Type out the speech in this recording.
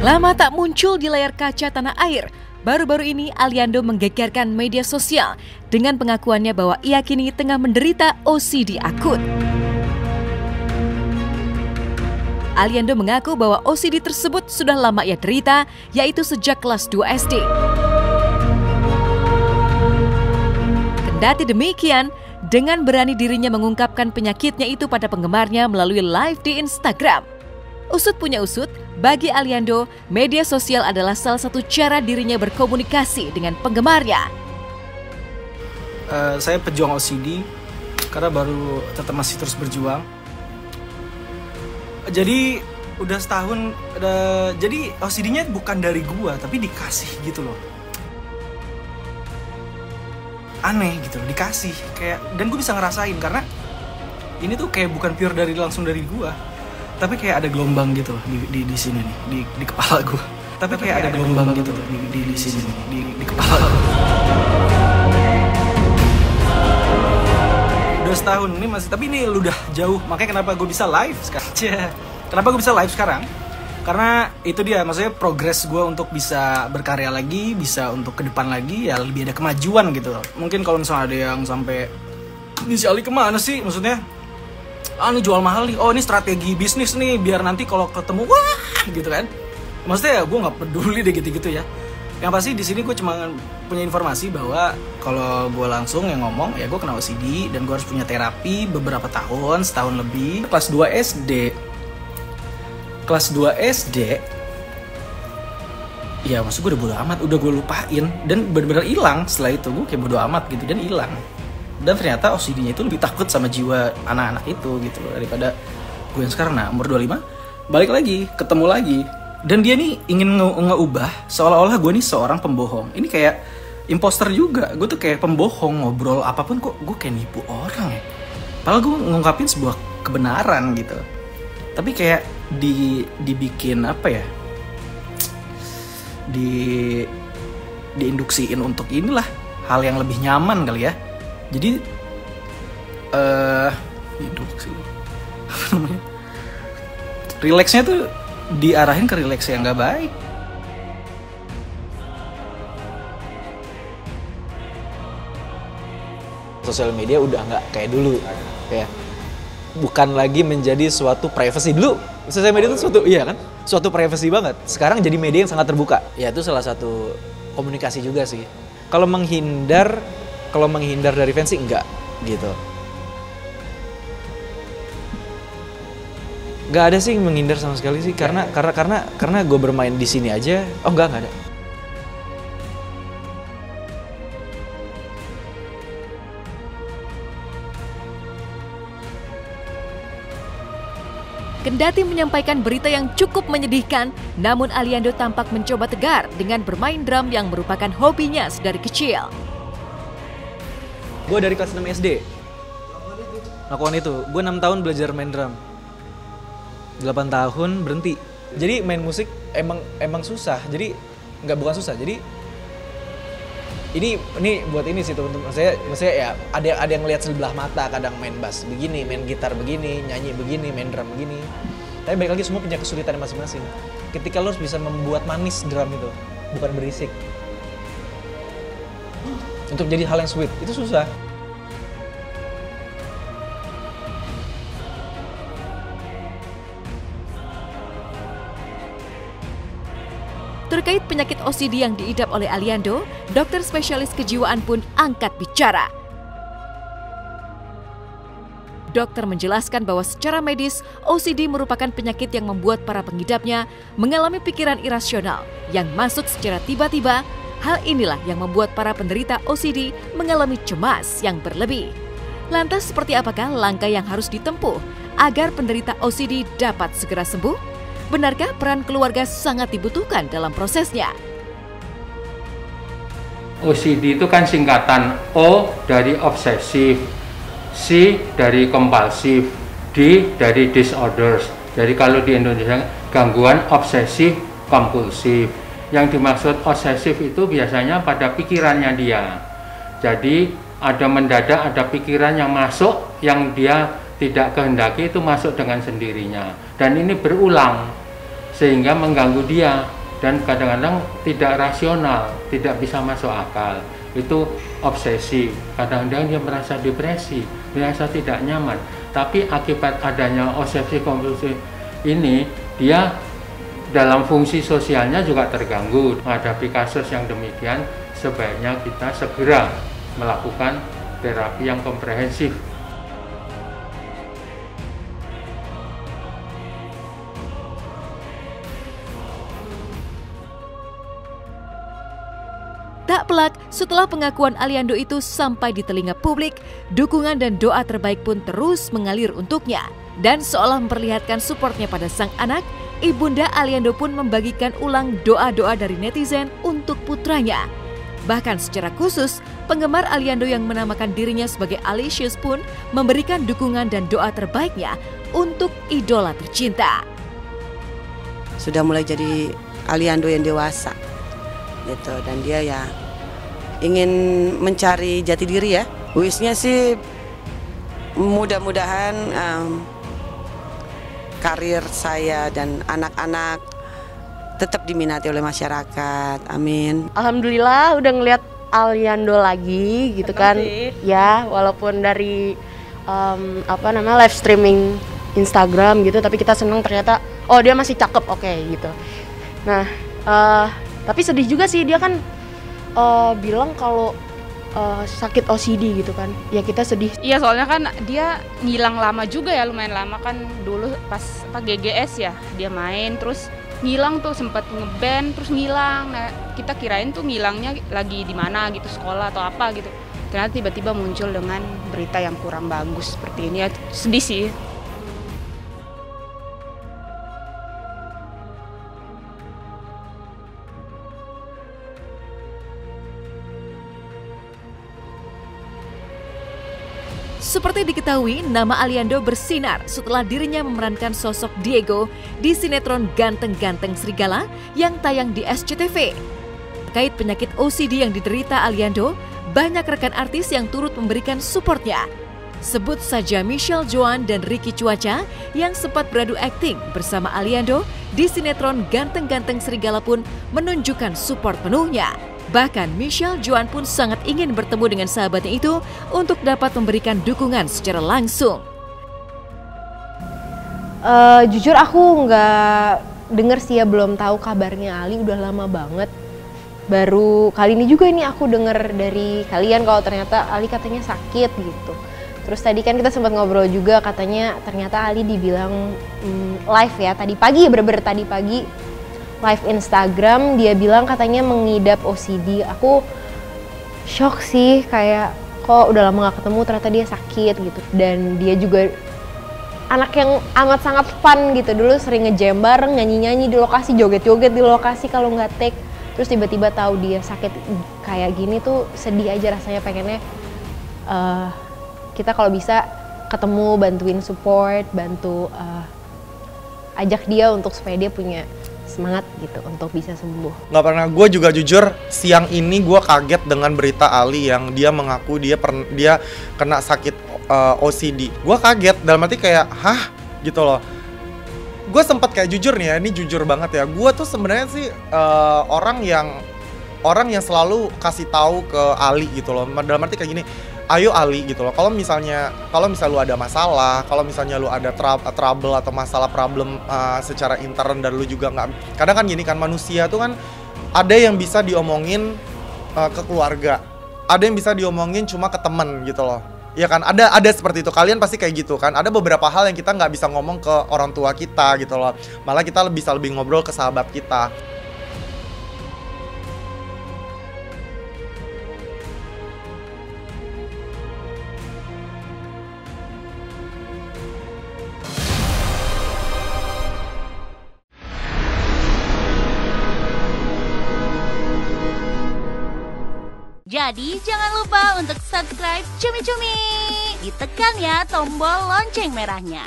Lama tak muncul di layar kaca tanah air, baru-baru ini Aliando menggegerkan media sosial dengan pengakuannya bahwa ia kini tengah menderita OCD akut. Aliando mengaku bahwa OCD tersebut sudah lama ia derita, yaitu sejak kelas 2 SD. Kendati demikian, dengan berani dirinya mengungkapkan penyakitnya itu pada penggemarnya melalui live di Instagram. Usut punya usut, bagi Aliando, media sosial adalah salah satu cara dirinya berkomunikasi dengan penggemarnya. Saya pejuang OCD karena baru tetap masih terus berjuang. Jadi udah setahun, jadi OCD-nya bukan dari gua tapi dikasih gitu loh. Aneh gitu loh, dikasih kayak, dan gue bisa ngerasain karena ini tuh kayak bukan pure langsung dari gua. Tapi kayak ada gelombang gitu loh di sini nih, di kepala gue. Tapi kayak ada gelombang gitu loh di sini nih, di kepala gue. Udah setahun ini masih, tapi ini udah jauh. Makanya kenapa gue bisa live sekarang? Kenapa gue bisa live sekarang? Karena itu dia, maksudnya progres gue untuk bisa berkarya lagi, bisa untuk ke depan lagi, ya lebih ada kemajuan gitu loh. Mungkin kalau misalnya ada yang sampai, ini si Ali kemana sih? Maksudnya, ini jual mahal nih, oh ini strategi bisnis nih, biar nanti kalau ketemu, wah gitu kan. Maksudnya ya gue gak peduli deh gitu-gitu ya. Yang pasti di sini gue cuma punya informasi bahwa kalau gue langsung yang ngomong, ya gue kena OCD dan gue harus punya terapi beberapa tahun, setahun lebih. Kelas 2 SD, ya maksud gue udah bodo amat, udah gue lupain. Dan benar-benar hilang setelah itu, gue kayak bodo amat gitu, dan hilang. Dan ternyata OCD-nya itu lebih takut sama jiwa anak-anak itu gitu loh, daripada gue yang sekarang. Nah, umur 25, balik lagi, ketemu lagi. Dan dia nih ingin ngeubah seolah-olah gue nih seorang pembohong. Ini kayak imposter juga. Gue tuh kayak pembohong, ngobrol apapun kok gue kayak nipu orang ya. Padahal gue ngungkapin sebuah kebenaran gitu. Tapi kayak dibikin apa ya? Diinduksiin untuk inilah hal yang lebih nyaman kali ya. Jadi induksi apa namanya? Rileksnya tuh diarahin ke rileks yang nggak baik. Sosial media udah nggak kayak dulu ya, bukan lagi menjadi suatu privacy. Dulu sosial media itu suatu, iya kan, suatu privacy banget. Sekarang jadi media yang sangat terbuka. Ya itu salah satu komunikasi juga sih. Kalau menghindar dari fans sih enggak gitu. Nggak ada sih menghindar sama sekali sih, karena gue bermain di sini aja. Oh nggak ada. Kendati menyampaikan berita yang cukup menyedihkan, namun Aliando tampak mencoba tegar dengan bermain drum yang merupakan hobinya sedari kecil. Gue dari kelas 6 SD lakukan itu. Gue 6 tahun belajar main drum, 8 tahun berhenti. Jadi main musik emang susah. Jadi bukan susah. Jadi ini buat ini sih teman-teman. Maksudnya ya ada yang lihat sebelah mata, kadang main bass begini, main gitar begini, nyanyi begini, main drum begini. Tapi balik lagi semua punya kesulitan masing-masing. Ketika lo harus bisa membuat manis drum itu, bukan berisik. Untuk jadi hal yang sweet itu susah. Terkait penyakit OCD yang diidap oleh Aliando, dokter spesialis kejiwaan pun angkat bicara. Dokter menjelaskan bahwa secara medis, OCD merupakan penyakit yang membuat para pengidapnya mengalami pikiran irasional yang masuk secara tiba-tiba. Hal inilah yang membuat para penderita OCD mengalami cemas yang berlebih. Lantas seperti apakah langkah yang harus ditempuh agar penderita OCD dapat segera sembuh? Benarkah peran keluarga sangat dibutuhkan dalam prosesnya? OCD itu kan singkatan O dari obsesif, C dari kompulsif, D dari disorders. Jadi kalau di Indonesia gangguan obsesif kompulsif. Yang dimaksud obsesif itu biasanya pada pikirannya dia. Jadi mendadak ada pikiran yang masuk yang dia tidak kehendaki, itu masuk dengan sendirinya. Dan ini berulang sehingga mengganggu dia. dan kadang-kadang tidak rasional, tidak bisa masuk akal. Itu obsesif. Kadang-kadang dia merasa depresi, merasa tidak nyaman. Tapi akibat adanya obsesi kompulsif ini, dia dalam fungsi sosialnya juga terganggu. Menghadapi kasus yang demikian, sebaiknya kita segera melakukan terapi yang komprehensif. Tak pelak, setelah pengakuan Aliando itu sampai di telinga publik, dukungan dan doa terbaik pun terus mengalir untuknya. Dan seolah memperlihatkan supportnya pada sang anak, Ibunda Aliando pun membagikan ulang doa-doa dari netizen untuk putranya. Bahkan secara khusus, penggemar Aliando yang menamakan dirinya sebagai Alicious pun memberikan dukungan dan doa terbaiknya untuk idola tercinta. Sudah mulai jadi Aliando yang dewasa gitu, dan dia ya ingin mencari jati diri ya. Wishnya sih mudah-mudahan karir saya dan anak-anak tetap diminati oleh masyarakat. Amin. Alhamdulillah udah ngeliat Aliando lagi gitu kan. Ya, walaupun dari live streaming Instagram gitu, tapi kita seneng ternyata oh dia masih cakep, oke gitu. Nah, tapi sedih juga sih, dia kan bilang kalau sakit OCD gitu kan. Ya kita sedih. Iya, soalnya kan dia ngilang lama juga ya, lumayan lama kan. Dulu pas GGS ya dia main, terus ngilang tuh, sempat ngeband terus ngilang. Nah, kita kirain tuh ngilangnya lagi di mana gitu, sekolah atau apa gitu. Ternyata tiba-tiba muncul dengan berita yang kurang bagus seperti ini ya. Sedih sih. Seperti diketahui, nama Aliando bersinar setelah dirinya memerankan sosok Diego di sinetron Ganteng-Ganteng Serigala yang tayang di SCTV. Terkait penyakit OCD yang diderita Aliando, banyak rekan artis yang turut memberikan supportnya. Sebut saja Michelle Joan dan Ricky Cuaca yang sempat beradu akting bersama Aliando di sinetron Ganteng-Ganteng Serigala pun menunjukkan support penuhnya. Bahkan Michelle Joan pun sangat ingin bertemu dengan sahabatnya itu untuk dapat memberikan dukungan secara langsung. Jujur aku nggak denger sih ya, belum tahu kabarnya Ali, udah lama banget. Baru kali ini juga ini aku denger dari kalian kalau ternyata Ali katanya sakit gitu. Terus tadi kan kita sempat ngobrol juga, katanya ternyata Ali dibilang live ya tadi pagi, bener-bener tadi pagi live Instagram, dia bilang katanya mengidap OCD. Aku shock sih, kayak kok udah lama gak ketemu ternyata dia sakit gitu. Dan dia juga anak yang amat sangat fun gitu, dulu sering ngejam bareng, nyanyi-nyanyi di lokasi, joget-joget di lokasi kalau nggak take. Terus tiba-tiba tahu dia sakit kayak gini tuh sedih aja rasanya, pengennya kita kalau bisa ketemu, bantuin support, bantu ajak dia untuk supaya dia punya semangat gitu untuk bisa sembuh. Nggak pernah, gue juga jujur siang ini gue kaget dengan berita Ali yang dia mengaku dia kena sakit OCD. Gue kaget, dalam arti kayak hah gitu loh. Gue sempat kayak jujur nih ya, ini jujur banget ya. Gue tuh sebenarnya sih orang yang selalu kasih tahu ke Ali gitu loh. Dalam arti kayak gini, ayo Ali gitu loh. Kalau misalnya lu ada masalah, kalau misalnya lu ada trouble atau masalah problem secara intern dan lu juga nggak, kadang kan gini kan, manusia tuh kan ada yang bisa diomongin ke keluarga, ada yang bisa diomongin cuma ke temen gitu loh. Ya kan, ada seperti itu. Kalian pasti kayak gitu kan. Ada beberapa hal yang kita nggak bisa ngomong ke orang tua kita gitu loh. Malah kita bisa lebih ngobrol ke sahabat kita. Jadi jangan lupa untuk subscribe Cumi Cumi. Ditekan ya tombol lonceng merahnya.